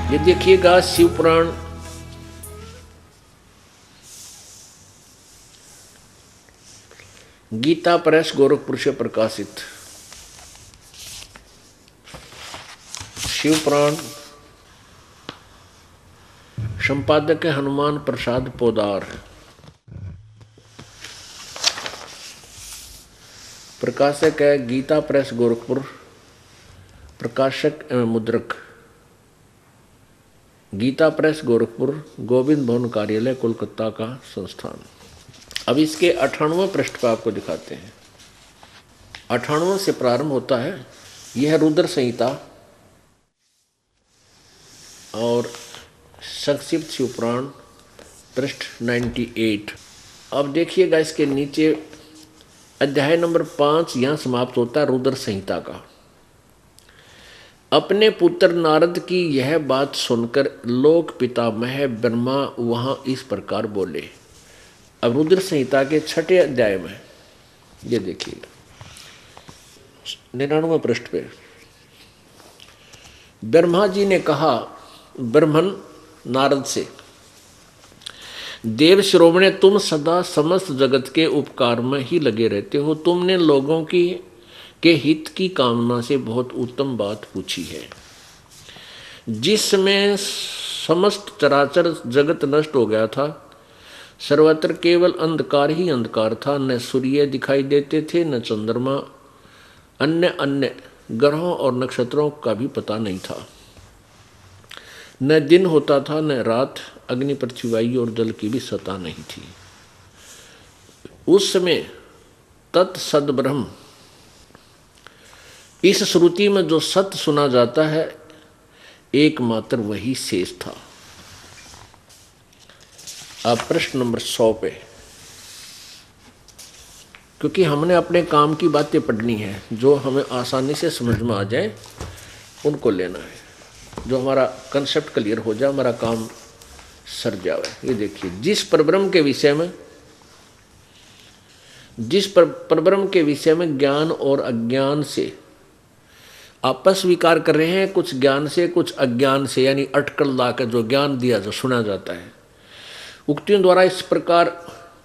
ये देखिएगा शिव पुराण गीता प्रेस गोरखपुर से प्रकाशित शिव पुराण, संपादक है हनुमान प्रसाद पोदार, प्रकाशक है गीता प्रेस गोरखपुर, प्रकाशक एवं मुद्रक गीता प्रेस गोरखपुर, गोविंद भवन कार्यालय कोलकाता का संस्थान। अब इसके 98वें पृष्ठ पर आपको दिखाते हैं। 98 से प्रारंभ होता है। यह रुद्र संहिता और संक्षिप्त शिवपुराण पृष्ठ 98। अब देखिएगा इसके नीचे अध्याय नंबर 5 यहाँ समाप्त होता है रुद्र संहिता का। अपने पुत्र नारद की यह बात सुनकर लोक पितामह ब्रह्मा वहाँ इस प्रकार बोले। अब रुद्र संहिता के 6ठे अध्याय में ये देखिएगा 99वें पृष्ठ पे ब्रह्मा जी ने कहा ब्रह्मन नारद से, देव श्रोमणे, तुम सदा समस्त जगत के उपकार में ही लगे रहते हो। तुमने लोगों के हित की कामना से बहुत उत्तम बात पूछी है। जिसमें समस्त चराचर जगत नष्ट हो गया था, सर्वत्र केवल अंधकार ही अंधकार था। न सूर्य दिखाई देते थे, न चंद्रमा, अन्य अन्य ग्रहों और नक्षत्रों का भी पता नहीं था। न दिन होता था न रात, अग्नि पृथ्वी वायु और जल की भी सत्ता नहीं थी। उस समय तत्सद ब्रह्म, इस श्रुति में जो सत्य सुना जाता है एकमात्र वही शेष था। अब प्रश्न नंबर 100 पे, क्योंकि हमने अपने काम की बातें पढ़नी है, जो हमें आसानी से समझ में आ जाए उनको लेना है, जो हमारा कंसेप्ट क्लियर हो जाए, हमारा काम सर जावे। ये देखिए, जिस परब्रह्म के विषय में ज्ञान और अज्ञान से आपस विकार कर रहे हैं, कुछ ज्ञान से कुछ अज्ञान से, यानी अटकल ला कर जो ज्ञान दिया जो सुना जाता है, उक्तियों द्वारा इस प्रकार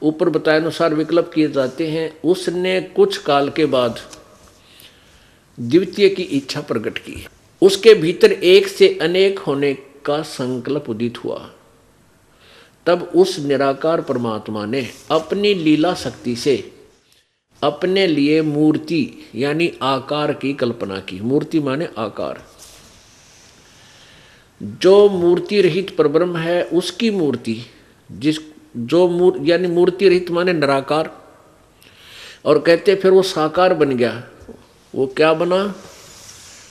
ऊपर बताए अनुसार विकल्प किए जाते हैं। उसने कुछ काल के बाद द्वितीय की इच्छा प्रकट की। उसके भीतर एक से अनेक होने का संकल्प उदित हुआ। तब उस निराकार परमात्मा ने अपनी लीला शक्ति से अपने लिए मूर्ति यानी आकार की कल्पना की। मूर्ति माने आकार। जो मूर्ति रहित परब्रह्म है उसकी मूर्ति, यानी मूर्ति रहित माने निराकार, और कहते फिर वो साकार बन गया। वो क्या बना?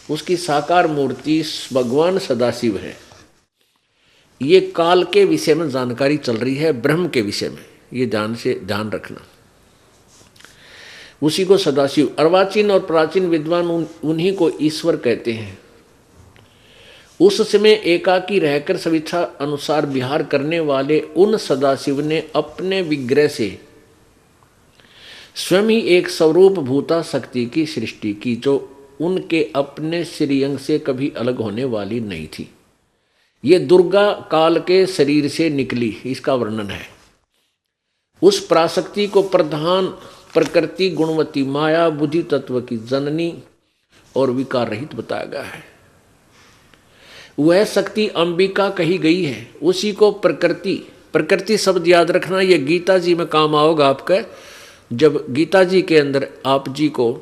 उसकी साकार मूर्ति भगवान सदाशिव है। ये काल के विषय में जानकारी चल रही है, ब्रह्म के विषय में, ये ध्यान रखना। उसी को सदाशिव, अर्वाचीन और प्राचीन विद्वान उन्हीं को ईश्वर कहते हैं। उस समय एकाकी रहकर स्वेच्छा अनुसार विहार करने वाले उन सदाशिव ने अपने विग्रह से स्वयं ही एक स्वरूप भूता शक्ति की सृष्टि की, जो उनके अपने श्रीअंग से कभी अलग होने वाली नहीं थी। ये दुर्गा काल के शरीर से निकली, इसका वर्णन है। उस पराशक्ति को प्रधान प्रकृति गुणवती माया बुद्धि तत्व की जननी और विकार रहित बताया गया है। वह शक्ति अंबिका कही गई है। उसी को प्रकृति शब्द याद रखना, यह गीता जी में काम आओगा आपका। जब गीता जी के अंदर आप जी को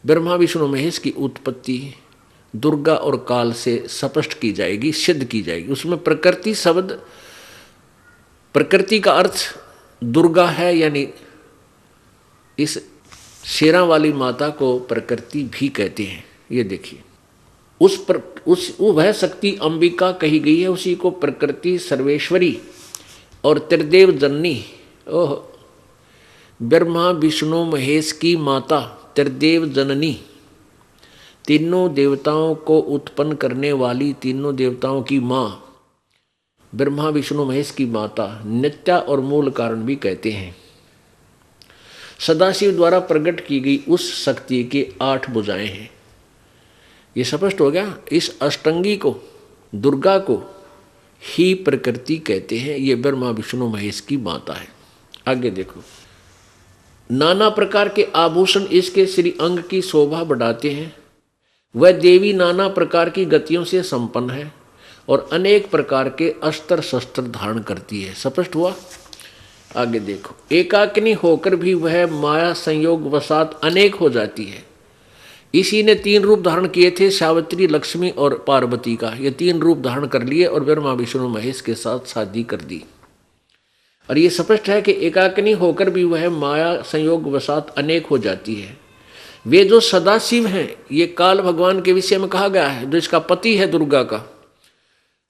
ब्रह्मा विष्णु महेश की उत्पत्ति दुर्गा और काल से स्पष्ट की जाएगी, सिद्ध की जाएगी। उसमें प्रकृति शब्द, प्रकृति का अर्थ दुर्गा है, यानी इस शेरा वाली माता को प्रकृति भी कहते हैं। ये देखिए, वह शक्ति अंबिका कही गई है। उसी को प्रकृति सर्वेश्वरी और त्रिदेव जननी, ओह, ब्रह्मा विष्णु महेश की माता त्रिदेव जननी, तीनों देवताओं को उत्पन्न करने वाली, तीनों देवताओं की माँ, ब्रह्मा विष्णु महेश की माता, नित्या और मूल कारण भी कहते हैं। सदाशिव द्वारा प्रकट की गई उस शक्ति के 8 भुजाएं हैं। ये स्पष्ट हो गया। इस अष्टंगी को दुर्गा को ही प्रकृति कहते हैं। ये ब्रह्मा विष्णु महेश की माता है। आगे देखो, नाना प्रकार के आभूषण इसके श्री अंग की शोभा बढ़ाते हैं। वह देवी नाना प्रकार की गतियों से संपन्न है और अनेक प्रकार के अस्त्र शस्त्र धारण करती है। स्पष्ट हुआ। आगे देखो, एकाकिनी होकर भी वह माया संयोग वसात अनेक हो जाती है। इसी ने 3 रूप धारण किए थे, सावित्री, लक्ष्मी और पार्वती का। ये 3 रूप धारण कर लिए और ब्रह्मा विष्णु महेश के साथ शादी कर दी। और ये स्पष्ट है कि एकाकिनी होकर भी वह माया संयोग वसात अनेक हो जाती है। वे जो सदाशिव हैं, ये काल भगवान के विषय में कहा गया है, जो इसका पति है दुर्गा का।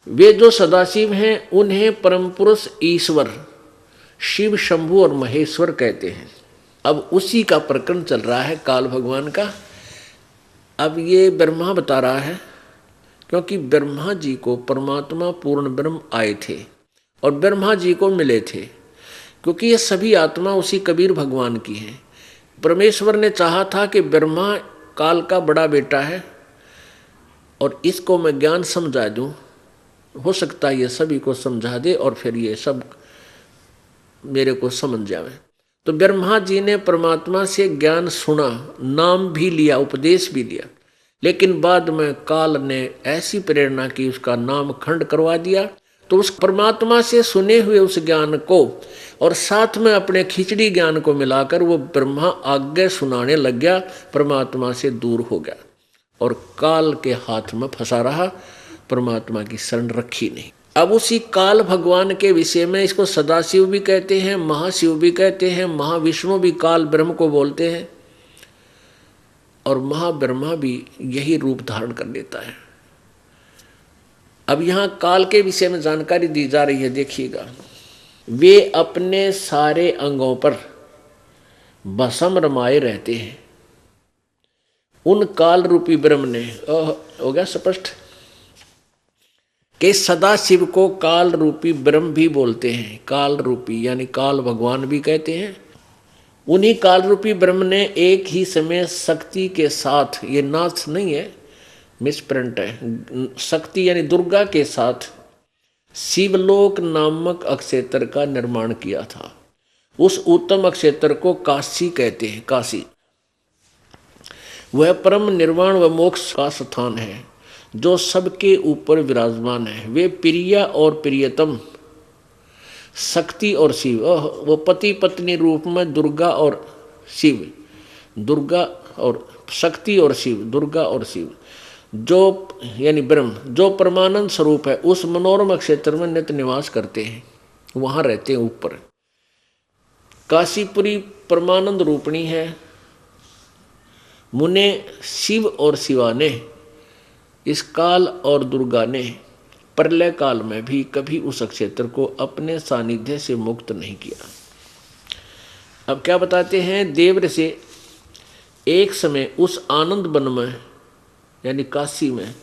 वे जो सदाशिव हैं उन्हें परम पुरुष ईश्वर शिव, शंभु और महेश्वर कहते हैं। अब उसी का प्रकरण चल रहा है काल भगवान का। अब ये ब्रह्मा बता रहा है, क्योंकि ब्रह्मा जी को परमात्मा पूर्ण ब्रह्म आए थे और ब्रह्मा जी को मिले थे, क्योंकि ये सभी आत्मा उसी कबीर भगवान की हैं। परमेश्वर ने चाहा था कि ब्रह्मा काल का बड़ा बेटा है और इसको मैं ज्ञान समझा दूं, हो सकता है ये सभी को समझा दे और फिर ये सब मेरे को समझ जावे। तो ब्रह्मा जी ने परमात्मा से ज्ञान सुना, नाम भी लिया, उपदेश भी लिया, लेकिन बाद में काल ने ऐसी प्रेरणा की उसका नाम खंड करवा दिया। तो उस परमात्मा से सुने हुए उस ज्ञान को और साथ में अपने खिचड़ी ज्ञान को मिलाकर वो ब्रह्मा आगे सुनाने लग गया, परमात्मा से दूर हो गया और काल के हाथ में फंसा रहा, परमात्मा की शरण रखी नहीं। अब उसी काल भगवान के विषय में इसको सदाशिव भी कहते हैं, महाशिव भी कहते हैं, महाविष्णु भी काल ब्रह्म को बोलते हैं और महाब्रह्मा भी यही रूप धारण कर लेता है। अब यहाँ काल के विषय में जानकारी दी जा रही है, देखिएगा। वे अपने सारे अंगों पर भस्म रमाए रहते हैं। उन काल रूपी ब्रह्म ने, हो गया स्पष्ट, कि सदाशिव को काल रूपी ब्रह्म भी बोलते हैं। काल रूपी यानी काल भगवान भी कहते हैं। उन्हीं काल रूपी ब्रह्म ने एक ही समय शक्ति के साथ, ये नाथ नहीं है, मिसप्रिंट है, शक्ति यानी दुर्गा के साथ शिवलोक नामक अक्षेत्र का निर्माण किया था। उस उत्तम अक्षेत्र को काशी कहते हैं। काशी वह परम निर्वाण व मोक्ष का स्थान है जो सबके ऊपर विराजमान है। वे प्रिया और प्रियतम शक्ति और शिव, वो पति पत्नी रूप में दुर्गा और शिव, दुर्गा और शक्ति और शिव, दुर्गा और शिव, जो यानी ब्रह्म जो परमानंद स्वरूप है, उस मनोरम क्षेत्र में नित्य निवास करते हैं, वहाँ रहते हैं ऊपर। काशीपुरी परमानंद रूपणी है। मुने शिव और शिवा ने, इस काल और दुर्गा ने प्रलय काल में भी कभी उस क्षेत्र को अपने सानिध्य से मुक्त नहीं किया। अब क्या बताते हैं, देव से एक समय उस आनंद वन में यानी काशी में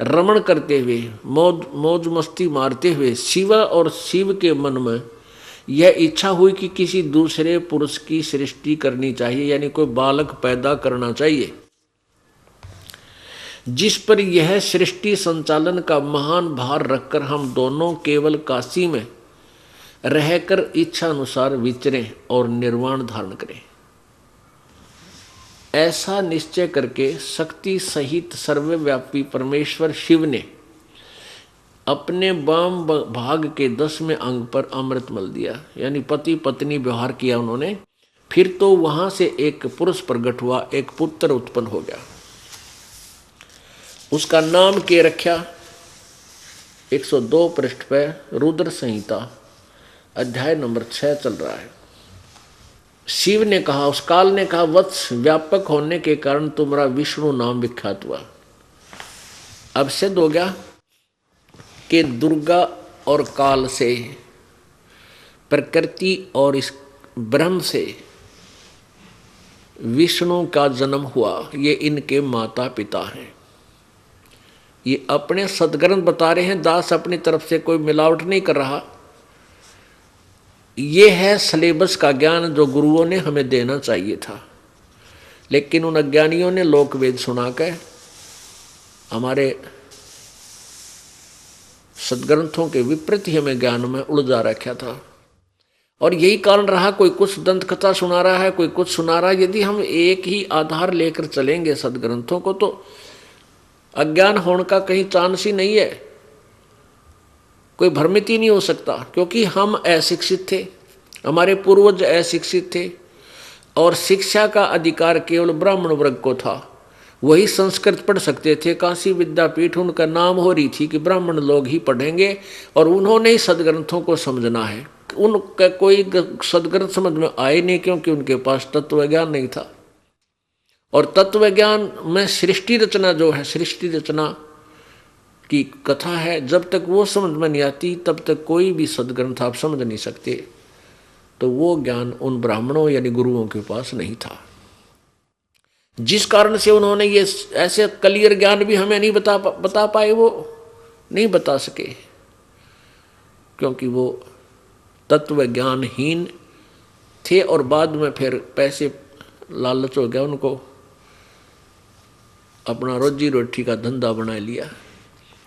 रमण करते हुए, मौज मस्ती मारते हुए शिवा और शिव के मन में यह इच्छा हुई कि किसी दूसरे पुरुष की सृष्टि करनी चाहिए, यानी कोई बालक पैदा करना चाहिए, जिस पर यह सृष्टि संचालन का महान भार रखकर हम दोनों केवल काशी में रहकर इच्छा अनुसार विचरें और निर्वाण धारण करें। ऐसा निश्चय करके शक्ति सहित सर्वव्यापी परमेश्वर शिव ने अपने वाम भाग के 10वें अंग पर अमृत मल दिया, यानी पति पत्नी व्यवहार किया उन्होंने। फिर तो वहां से एक पुरुष प्रकट हुआ, एक पुत्र उत्पन्न हो गया। उसका नाम के रखा 102 पृष्ठ पर रुद्र संहिता अध्याय नंबर 6 चल रहा है। शिव ने कहा, उस काल ने कहा, वत्स व्यापक होने के कारण तुम्हारा विष्णु नाम विख्यात हुआ। अब सिद्ध हो गया कि दुर्गा और काल से, प्रकृति और इस ब्रह्म से विष्णु का जन्म हुआ। ये इनके माता पिता हैं। ये अपने सदग्रंथ बता रहे हैं, दास अपनी तरफ से कोई मिलावट नहीं कर रहा। ये है सिलेबस का ज्ञान जो गुरुओं ने हमें देना चाहिए था, लेकिन उन अज्ञानियों ने लोकवेद सुना के हमारे सदग्रंथों के विपरीत ही हमें ज्ञान में उलझा रखा था। और यही कारण रहा, कोई कुछ दंत कथा सुना रहा है, कोई कुछ सुना रहा है। यदि हम एक ही आधार लेकर चलेंगे सदग्रंथों को, तो अज्ञान होने का कहीं चांस ही नहीं है, कोई भ्रमित ही नहीं हो सकता। क्योंकि हम अशिक्षित थे, हमारे पूर्वज अशिक्षित थे, और शिक्षा का अधिकार केवल ब्राह्मण वर्ग को था। वही संस्कृत पढ़ सकते थे। काशी विद्यापीठ उनका नाम हो रही थी कि ब्राह्मण लोग ही पढ़ेंगे, और उन्होंने ही सदग्रंथों को समझना है। उनका कोई सदग्रंथ समझ में आए नहीं, क्योंकि उनके पास तत्व ज्ञान नहीं था। और तत्व ज्ञान में सृष्टि रचना जो है, सृष्टि रचना की कथा है, जब तक वो समझ में नहीं आती तब तक कोई भी सदग्रंथ आप समझ नहीं सकते। तो वो ज्ञान उन ब्राह्मणों यानी गुरुओं के पास नहीं था, जिस कारण से उन्होंने ये ऐसे क्लियर ज्ञान भी हमें नहीं बता पाए, वो नहीं बता सके, क्योंकि वो तत्व ज्ञानहीन थे। और बाद में फिर पैसे लालच हो गया उनको, अपना रोजी रोटी का धंधा बना लिया,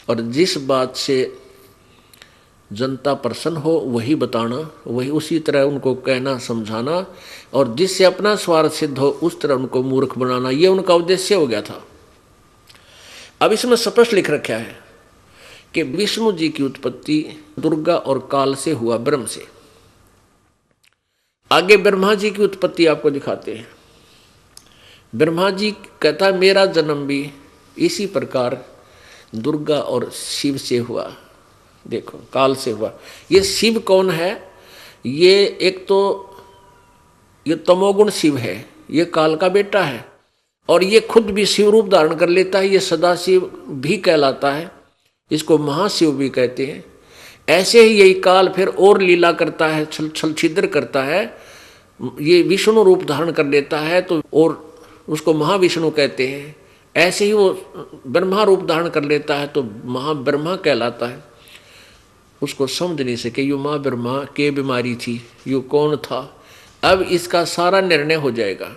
और जिस बात से जनता प्रसन्न हो वही बताना, वही उसी तरह उनको कहना समझाना, और जिससे अपना स्वार्थ सिद्ध हो उस तरह उनको मूर्ख बनाना, ये उनका उद्देश्य हो गया था। अब इसमें स्पष्ट लिख रखा है कि विष्णु जी की उत्पत्ति दुर्गा और काल से हुआ, ब्रह्म से। आगे ब्रह्मा जी की उत्पत्ति आपको दिखाते हैं। ब्रह्मा जी कहता मेरा जन्म भी इसी प्रकार दुर्गा और शिव से हुआ। देखो, काल से हुआ। ये शिव कौन है? ये एक तो ये तमोगुण शिव है, ये काल का बेटा है, और ये खुद भी शिव रूप धारण कर लेता है। ये सदाशिव भी कहलाता है, इसको महाशिव भी कहते हैं। ऐसे ही यही काल फिर और लीला करता है, छल छिद्र करता है। ये विष्णु रूप धारण कर लेता है तो और उसको महाविष्णु कहते हैं। ऐसे ही वो ब्रह्मा रूप धारण कर लेता है तो महाब्रह्मा कहलाता है। उसको समझ नहीं सके यू माँ ब्रह्मा के बीमारी थी, यू कौन था। अब इसका सारा निर्णय हो जाएगा।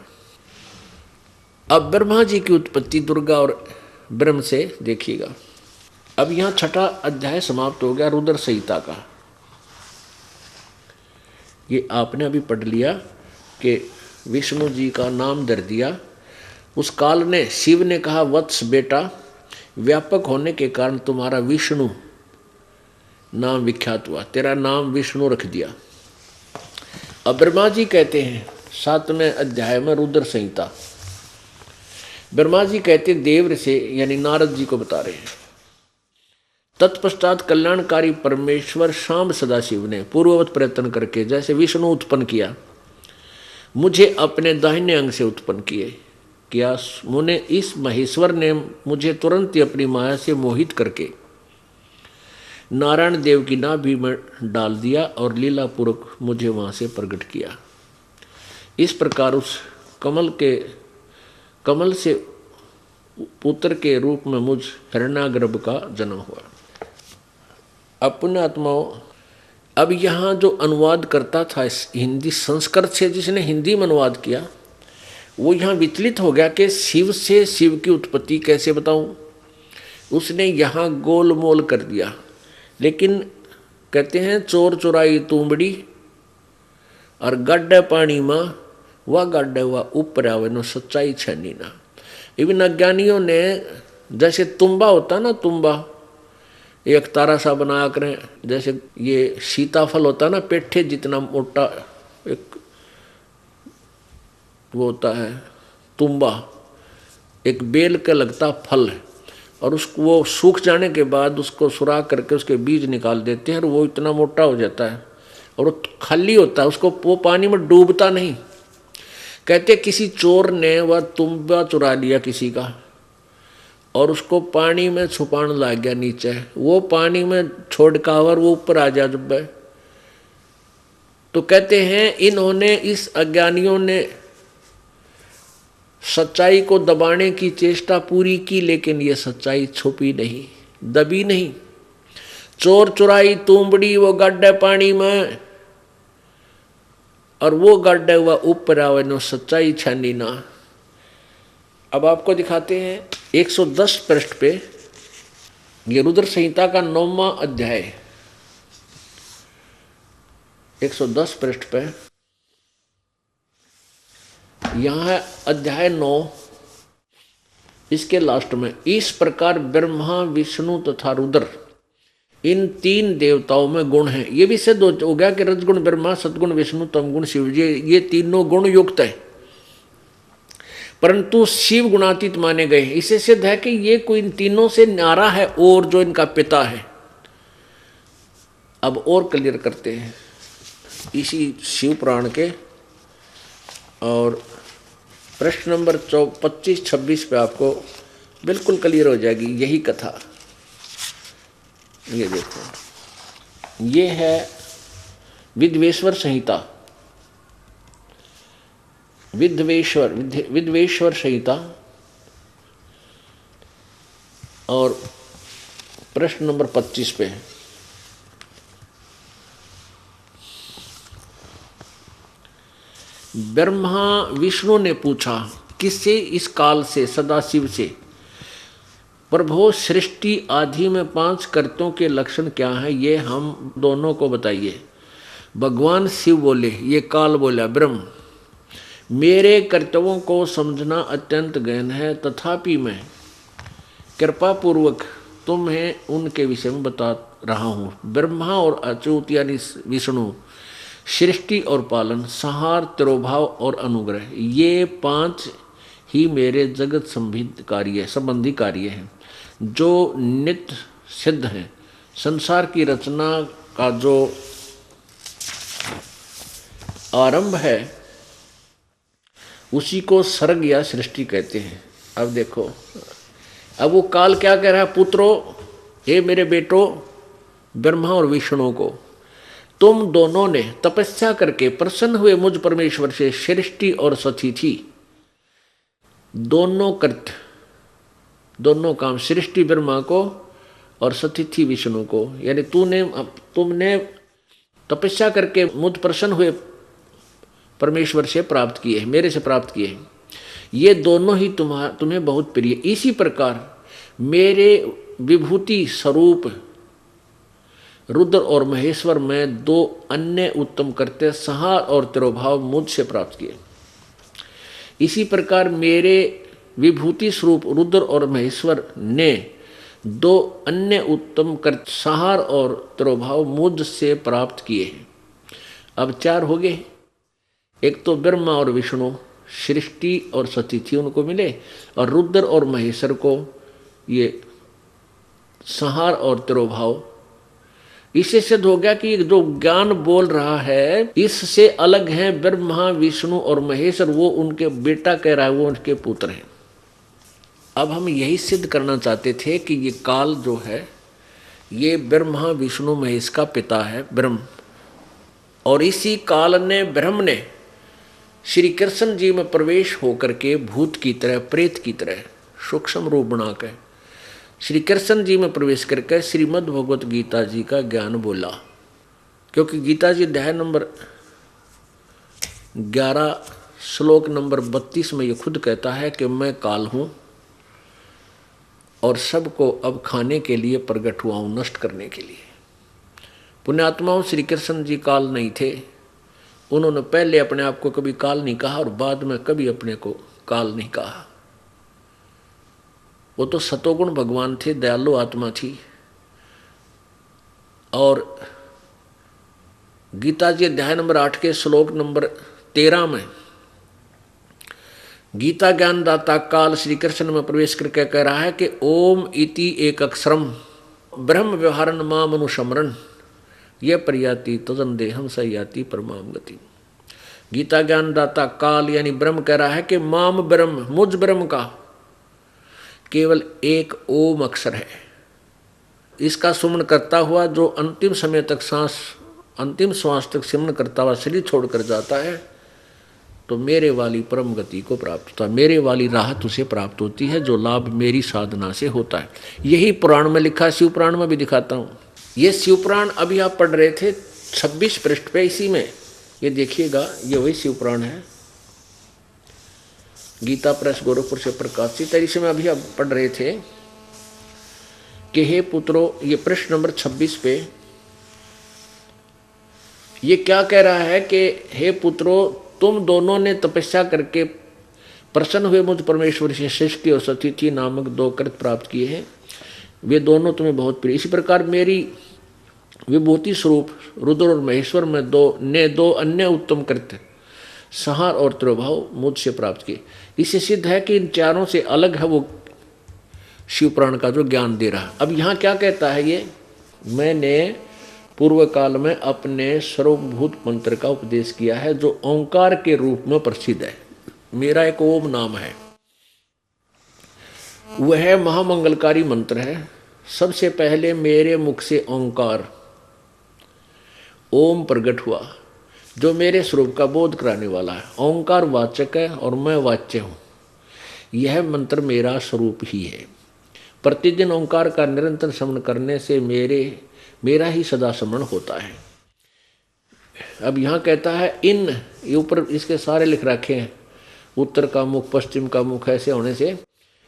अब ब्रह्मा जी की उत्पत्ति दुर्गा और ब्रह्म से देखिएगा। अब यहाँ छठा अध्याय समाप्त हो गया रुद्र संहिता का। ये आपने अभी पढ़ लिया कि विष्णु जी का नाम धर दिया। उस काल ने, शिव ने कहा वत्स बेटा, व्यापक होने के कारण तुम्हारा विष्णु नाम विख्यात हुआ, तेरा नाम विष्णु रख दिया। अब ब्रह्मा जी कहते हैं 7वें अध्याय में रुद्र संहिता, ब्रह्मा जी कहते देव से यानी नारद जी को बता रहे हैं। तत्पश्चात कल्याणकारी परमेश्वर शाम सदाशिव ने पूर्ववत प्रयत्न करके जैसे विष्णु उत्पन्न किया, मुझे अपने दाहिने अंग से उत्पन्न किया। मुने इस महेश्वर ने मुझे तुरंत ही अपनी माया से मोहित करके नारायण देव की नाभि में डाल दिया और लीलापूर्वक मुझे वहाँ से प्रकट किया। इस प्रकार उस कमल से पुत्र के रूप में मुझ हिरण्यागर्भ का जन्म हुआ। अब पुण्यात्माओं, अब यहाँ जो अनुवाद करता था हिंदी संस्कृत से, जिसने हिंदी में अनुवाद किया, वो यहाँ विचलित हो गया कि शिव से शिव की उत्पत्ति कैसे बताऊं। उसने यहाँ गोलमोल कर दिया। लेकिन कहते हैं चोर चुराई तुंबड़ी और गड्ढे पानी में वह गड्ढे हुआ ऊपर आवे नो सच्चाई छनी ना। इवन अज्ञानियों ने जैसे तुम्बा होता ना, तुम्बा एक तारा सा बना करें, जैसे ये सीताफल होता ना, पेठे जितना मोटा एक वो होता है तुम्बा, एक बेल का लगता फल है, और उसको वो सूख जाने के बाद उसको सुराख करके उसके बीज निकाल देते हैं और वो इतना मोटा हो जाता है और वो खाली होता है, उसको वो पानी में डूबता नहीं। कहते किसी चोर ने वह तुम्बा चुरा लिया किसी का और उसको पानी में छुपाने लग गया नीचे, वो पानी में छोड़ का और वो ऊपर आ जा जब। तो कहते हैं इन्होंने, इस अज्ञानियों ने सच्चाई को दबाने की चेष्टा पूरी की, लेकिन ये सच्चाई छुपी नहीं, दबी नहीं। चोर चुराई तुंबड़ी वो गड्ढे पानी में, और वो गड्ढे हुआ ऊपर आवे नो सच्चाई छानी ना। अब आपको दिखाते हैं 110 पृष्ठ पे ये रुद्र संहिता का 9वां अध्याय 110 पृष्ठ पे। यहां है अध्याय 9, इसके लास्ट में, इस प्रकार ब्रह्मा विष्णु तथा रुद्र इन 3 देवताओं में गुण हैं। ये भी सिद्ध हो गया कि रजगुण ब्रह्मा, सतगुण विष्णु, तमगुण शिव, ये तीनों गुण युक्त है, परंतु शिव गुणातीत माने गए। इससे सिद्ध है कि ये कोई इन तीनों से न्यारा है और जो इनका पिता है। अब और क्लियर करते हैं इसी शिव पुराण के, और प्रश्न नंबर 25-26 पे आपको बिल्कुल क्लियर हो जाएगी यही कथा। ये देखो, ये है विद्वेश्वर संहिता, विद्वेश्वर संहिता, और प्रश्न नंबर 25 पे है। ब्रह्मा विष्णु ने पूछा किससे? इस काल से, सदाशिव से, प्रभो सृष्टि आदि में 5 कर्तों के लक्षण क्या हैं, ये हम दोनों को बताइए। भगवान शिव बोले, ये काल बोला, ब्रह्म, मेरे कर्तव्यों को समझना अत्यंत गहन है, तथापि मैं कृपा पूर्वक तुम्हें उनके विषय में बता रहा हूँ। ब्रह्मा और अच्युत यानी विष्णु सृष्टि और पालन, संहार, तिरोभाव और अनुग्रह, ये 5 ही मेरे जगत संबंधी कार्य हैं जो नित्य सिद्ध हैं। संसार की रचना का जो आरंभ है उसी को सर्ग या सृष्टि कहते हैं। अब देखो, अब वो काल क्या कह रहा है? पुत्रो, हे मेरे बेटो ब्रह्मा और विष्णु को, तुम दोनों ने तपस्या करके प्रसन्न हुए मुझ परमेश्वर से सृष्टि और सतिथि दोनों काम, सृष्टि ब्रह्मा को और सतिथि विष्णु को, यानी तुमने तपस्या करके मुझ प्रसन्न हुए परमेश्वर से प्राप्त किए हैं, मेरे से प्राप्त किए हैं। ये दोनों ही तुम्हें बहुत प्रिय। इसी प्रकार मेरे विभूति स्वरूप रुद्र और महेश्वर में 2 अन्य उत्तम कर्त्य, संहार और तिरोभाव मुझसे प्राप्त किए। इसी प्रकार मेरे विभूति स्वरूप रुद्र और महेश्वर ने 2 अन्य उत्तम कर्त्य, संहार और तिरोभाव मुझसे प्राप्त किए हैं। अब 4 हो गए। एक तो ब्रह्मा और विष्णु सृष्टि और सतिथि उनको मिले, और रुद्र और महेश्वर को ये संहार और तिरोभाव। इससे सिद्ध हो गया कि जो ज्ञान बोल रहा है इससे अलग है ब्रह्मा विष्णु और महेश्वर, वो उनके बेटा कह रहा है, वो उनके पुत्र हैं। अब हम यही सिद्ध करना चाहते थे कि ये काल जो है ये ब्रह्मा विष्णु महेश का पिता है, ब्रह्म, और इसी काल ने ब्रह्म ने श्री कृष्ण जी में प्रवेश होकर के भूत की तरह, प्रेत की तरह सूक्ष्म रूप बनाकर श्री कृष्ण जी में प्रवेश करके श्रीमद् भगवत गीता जी का ज्ञान बोला। क्योंकि गीता जी अध्याय नंबर 11 श्लोक नंबर 32 में ये खुद कहता है कि मैं काल हूँ और सबको अब खाने के लिए प्रकट हुआ हूँ, नष्ट करने के लिए। पुण्यात्माओं, श्री कृष्ण जी काल नहीं थे। उन्होंने पहले अपने आप को कभी काल नहीं कहा और बाद में कभी अपने को काल नहीं कहा। वो तो सतोगुण भगवान थे, दयालु आत्मा थी। और गीता जी अध्याय नंबर 8 के श्लोक नंबर 13 में गीता ज्ञानदाता काल श्री कृष्ण में प्रवेश करके कह रहा है कि ओम इति एक अक्षरम ब्रह्म व्यवहारन माम अनुशमरन ये प्रयाति तजन देहम सयाति परमाम गति। गीता ज्ञानदाता काल यानी ब्रह्म कह रहा है कि माम ब्रह्म, मुझ ब्रह्म का केवल एक ओम अक्षर है। इसका सुमन करता हुआ जो अंतिम समय तक अंतिम श्वास तक सिमरण करता हुआ शरीर छोड़कर जाता है तो मेरे वाली परम गति को प्राप्त होता है, मेरे वाली राहत उसे प्राप्त होती है जो लाभ मेरी साधना से होता है। यही पुराण में लिखा, शिव पुराण में भी दिखाता हूँ। ये शिव पुराण अभी आप पढ़ रहे थे 26 पृष्ठ पे, इसी में ये देखिएगा, ये वही शिव पुराण है, गीता प्रेस गोरखपुर से प्रकाशित है। इसी में अभी आप पढ़ रहे थे कि हे पुत्रों, ये प्रश्न नंबर 26 पे ये क्या कह रहा है कि हे पुत्रों, तुम दोनों ने तपस्या करके प्रसन्न हुए मुझ परमेश्वर से सृष्टि और सतिथि नामक 2 कृत प्राप्त किए हैं, वे दोनों तुम्हें बहुत प्रिय। इसी प्रकार मेरी विभूति स्वरूप रुद्र और महेश्वर में 2 अन्य उत्तम कृत्य संहार और तिरोभाव मुझसे प्राप्त किए। इससे सिद्ध है कि इन चारों से अलग है वो शिव पुराण का जो ज्ञान दे रहा। अब यहाँ क्या कहता है ये, मैंने पूर्व काल में अपने सर्वभूत मंत्र का उपदेश किया है जो ओंकार के रूप में प्रसिद्ध है। मेरा एक ओम नाम है, वह महामंगलकारी मंत्र है। सबसे पहले मेरे मुख से ओंकार ओम प्रकट हुआ जो मेरे स्वरूप का बोध कराने वाला है। ओंकार वाचक है और मैं वाच्य हूँ। यह मंत्र मेरा स्वरूप ही है। प्रतिदिन ओंकार का निरंतर स्मरण करने से मेरा ही सदा स्मरण होता है। अब यहाँ कहता है इन, ये ऊपर इसके सारे लिख रखे हैं, उत्तर का मुख पश्चिम का मुख ऐसे होने से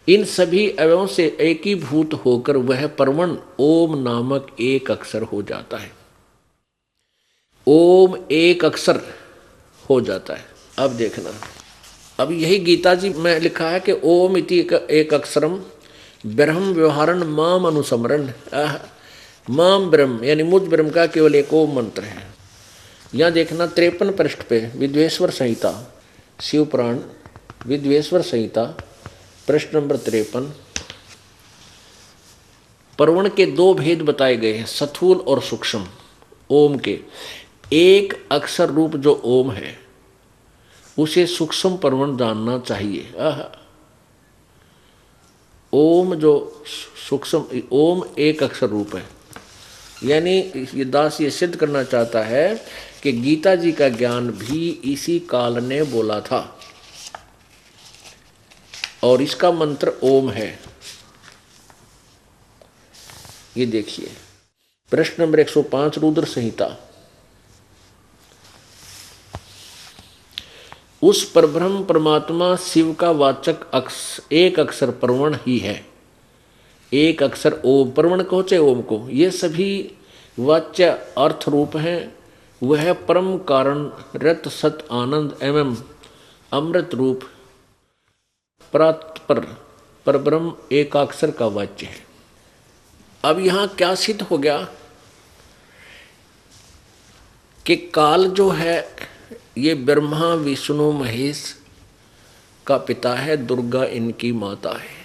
इन सभी अवयवों से एकीभूत होकर वह परमण ओम नामक एक अक्षर हो जाता है। ओम एक अक्षर हो जाता है। अब देखना, अब यही गीता जी में लिखा है कि ओम इति एक अक्षरम ब्रह्म व्यवहारण माम अनुसमरण। माम ब्रह्म यानी मुझ ब्रह्म का केवल एक ओम मंत्र है। यहाँ देखना 53 पृष्ठ पे विद्वेश्वर संहिता, शिव पुराण विद्वेश्वर संहिता प्रश्न नंबर 53, परवण के 2 भेद बताए गए हैं, स्थूल और सूक्ष्म ओम के। एक अक्षर रूप जो ओम है उसे सूक्ष्म परवण जानना चाहिए। ओम जो सूक्ष्म, ओम एक अक्षर रूप है। यानी ये दास ये सिद्ध करना चाहता है कि गीता जी का ज्ञान भी इसी काल ने बोला था और इसका मंत्र ओम है। ये देखिए प्रश्न नंबर 105 रुद्र संहिता, उस परब्रह्म परमात्मा शिव का वाचक एक अक्षर परवण ही है। एक अक्षर ओम, परवण को चाहे ओम को, ये सभी वाच्य अर्थ रूप हैं। वह परम कारण रत सत आनंद एवं अमृत रूप परात्पर परब्रह्म एकाक्षर का वाच्य है। अब यहाँ क्या सिद्ध हो गया कि काल जो है ये ब्रह्मा विष्णु महेश का पिता है, दुर्गा इनकी माता है।